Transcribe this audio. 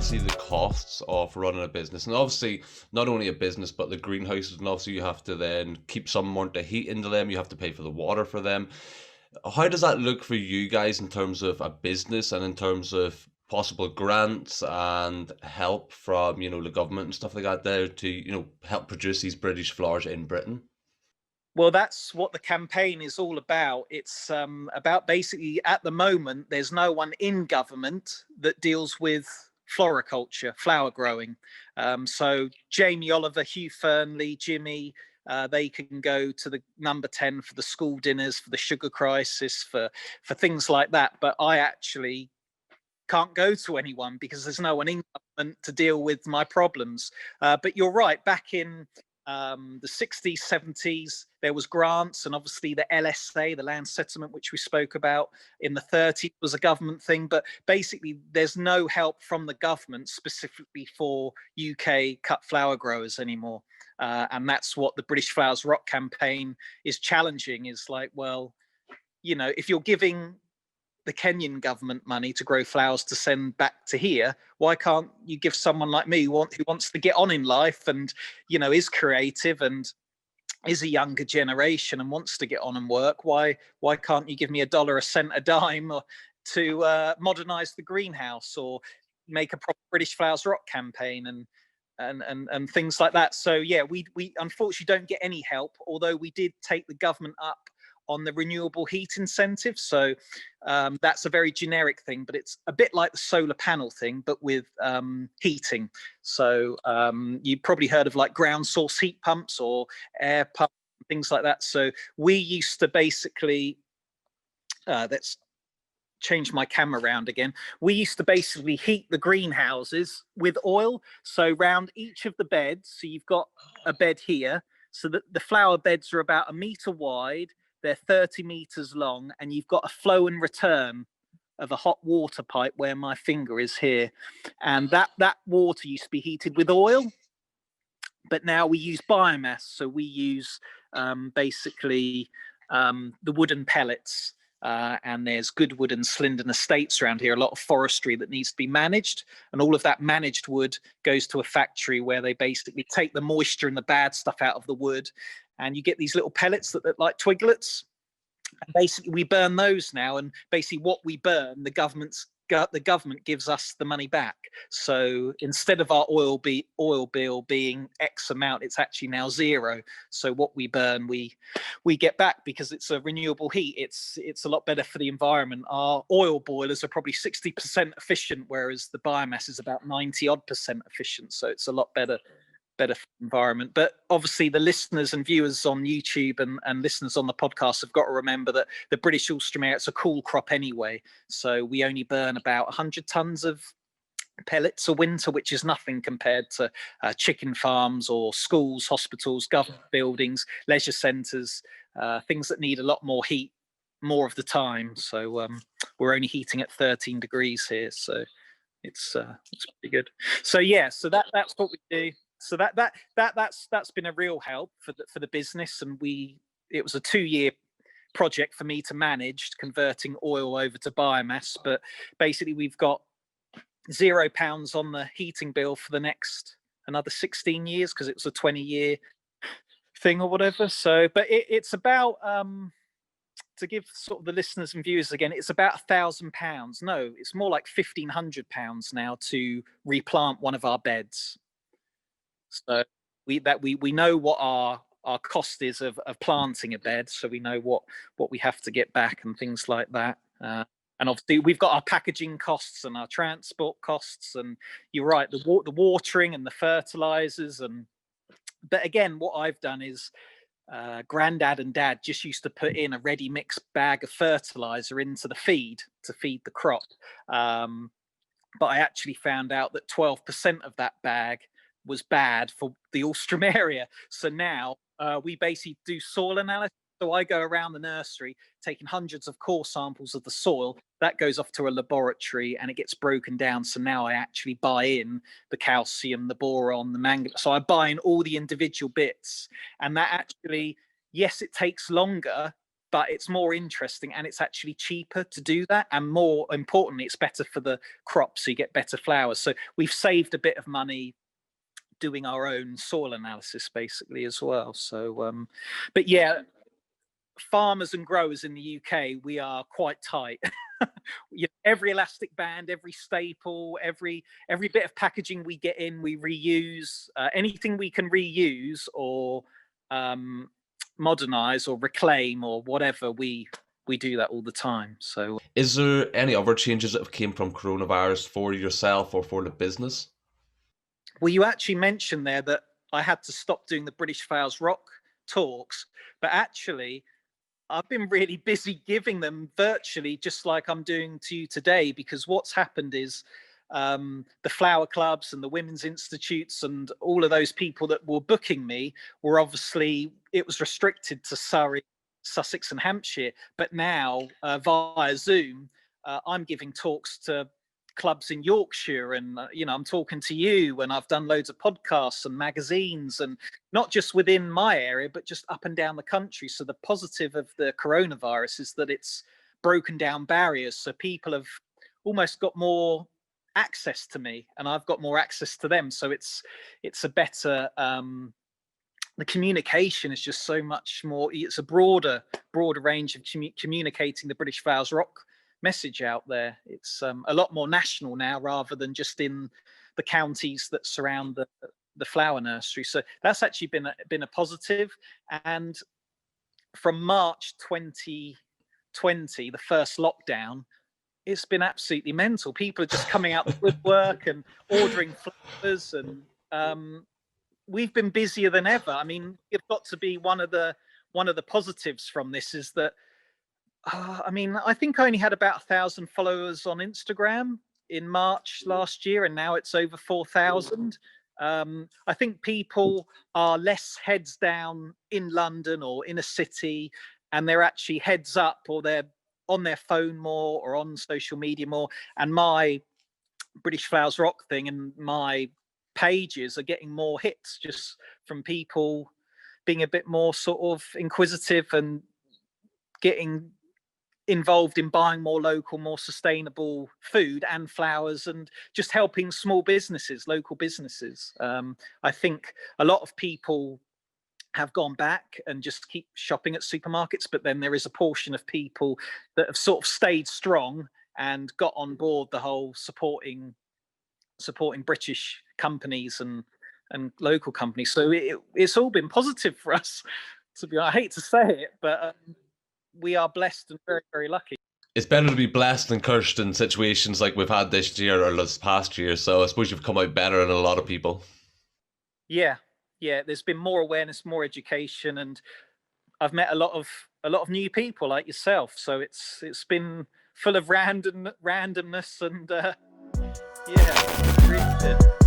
see the costs of running a business, and obviously not only a business but the greenhouses, and also you have to then keep some more to heat into them. You have to pay for the water for them. How does that look for you guys in terms of a business and in terms of possible grants and help from, the government and stuff like that there to, help produce these British flowers in Britain? Well, that's what the campaign is all about. It's about basically, at the moment, there's no one in government that deals with floriculture, flower growing. So Jamie Oliver, Hugh Fernley, Jimmy, they can go to the number 10 for the school dinners, for the sugar crisis, for things like that. But I actually can't go to anyone because there's no one in government to deal with my problems. But you're right, back in the 60s, 70s, there was grants, and obviously the LSA, the land settlement, which we spoke about in the 30s, was a government thing. But basically, there's no help from the government specifically for UK cut flower growers anymore. And that's what the British Flowers Rock campaign is challenging, is like, well, if you're giving the Kenyan government money to grow flowers to send back to here, why can't you give someone like me who wants to get on in life and, is creative and is a younger generation and wants to get on and work? Why can't you give me $1, a cent, a dime, or to modernize the greenhouse or make a proper British Flowers Rock campaign and things like that? So yeah, we unfortunately don't get any help, although we did take the government up on the renewable heat incentive. So that's a very generic thing, but it's a bit like the solar panel thing, but with heating. So you've probably heard of like ground source heat pumps or air pumps, things like that. So we used to basically, let's change my camera around again. We used to basically heat the greenhouses with oil. So round each of the beds, so you've got a bed here, so that the flower beds are about 1 meter wide, they're 30 meters long, and you've got a flow and return of a hot water pipe where my finger is here. And that water used to be heated with oil, but now we use biomass. So we use basically the wooden pellets. And there's Goodwood and Slindon estates around here, a lot of forestry that needs to be managed. And all of that managed wood goes to a factory where they basically take the moisture and the bad stuff out of the wood. And you get these little pellets that look like twiglets. And basically, we burn those now. And basically, what we burn, the government gives us the money back. So instead of our oil bill being X amount, it's actually now 0. So what we burn, we get back because it's a renewable heat. It's a lot better for the environment. Our oil boilers are probably 60% efficient, whereas the biomass is about 90% efficient. So it's a lot better for the environment. But obviously the listeners and viewers on YouTube and listeners on the podcast have got to remember that the British Alstroemeria, it's a cool crop anyway. So we only burn about 100 tons of pellets a winter, which is nothing compared to chicken farms or schools, hospitals, government buildings, leisure centres, things that need a lot more heat more of the time. So we're only heating at 13 degrees here. So it's pretty good. So yeah, so that's what we do. So that's been a real help for the business, and it was a 2-year project for me to manage converting oil over to biomass. But basically, we've got £0 on the heating bill for the next another 16 years because it was a 20-year thing or whatever. So, but it's about to give sort of the listeners and viewers again, it's about £1,000. No, it's more like £1,500 now to replant one of our beds. So we know what our cost is of planting a bed, so we know what we have to get back and things like that. And obviously we've got our packaging costs and our transport costs, and you're right, the watering and the fertilizers. But again, what I've done is granddad and dad just used to put in a ready mix bag of fertilizer into the feed to feed the crop. But I actually found out that 12% of that bag was bad for the Alstroemeria. So now we basically do soil analysis. So I go around the nursery taking hundreds of core samples of the soil. That goes off to a laboratory and it gets broken down. So now I actually buy in the calcium, the boron, the manganese. So I buy in all the individual bits. And that actually, yes, it takes longer, but it's more interesting and it's actually cheaper to do that. And more importantly, it's better for the crop, so you get better flowers. So we've saved a bit of money doing our own soil analysis basically as well. So, but yeah, farmers and growers in the UK, we are quite tight. Every elastic band, every staple, every bit of packaging we get in, we reuse. Anything we can reuse or modernize or reclaim or whatever, we do that all the time. So, is there any other changes that have came from coronavirus for yourself or for the business? Well, you actually mentioned there that I had to stop doing the British Flowers Rock talks, but actually I've been really busy giving them virtually, just like I'm doing to you today, because what's happened is the flower clubs and the women's institutes and all of those people that were booking me were obviously, it was restricted to Surrey, Sussex and Hampshire. But now via Zoom, I'm giving talks to clubs in Yorkshire, and I'm talking to you, and I've done loads of podcasts and magazines, and not just within my area but just up and down the country. So the positive of the coronavirus is that it's broken down barriers, so people have almost got more access to me and I've got more access to them. So it's a better the communication is just so much more, it's a broader range of communicating the British Flowers Rock message out there. It's a lot more national now rather than just in the counties that surround the flower nursery. So that's actually been a positive. And from March 2020, the first lockdown, it's been absolutely mental. People are just coming out the woodwork and ordering flowers, and we've been busier than ever. I mean, it's got to be one of the positives from this is that I mean, I think I only had about 1,000 followers on Instagram in March last year, and now it's over 4,000. I think people are less heads down in London or in a city, and they're actually heads up, or they're on their phone more or on social media more. And my British Flowers Rock thing and my pages are getting more hits just from people being a bit more sort of inquisitive and getting involved in buying more local, more sustainable food and flowers, and just helping small businesses, local businesses. I think a lot of people have gone back and just keep shopping at supermarkets, but then there is a portion of people that have sort of stayed strong and got on board the whole supporting British companies and local companies. So it's all been positive for us. To be, I hate to say it, but we are blessed and very, very lucky. It's better to be blessed than cursed in situations like we've had this year or this past year. So I suppose you've come out better than a lot of people. Yeah. There's been more awareness, more education, and I've met a lot of new people like yourself. So it's been full of randomness and yeah, really good.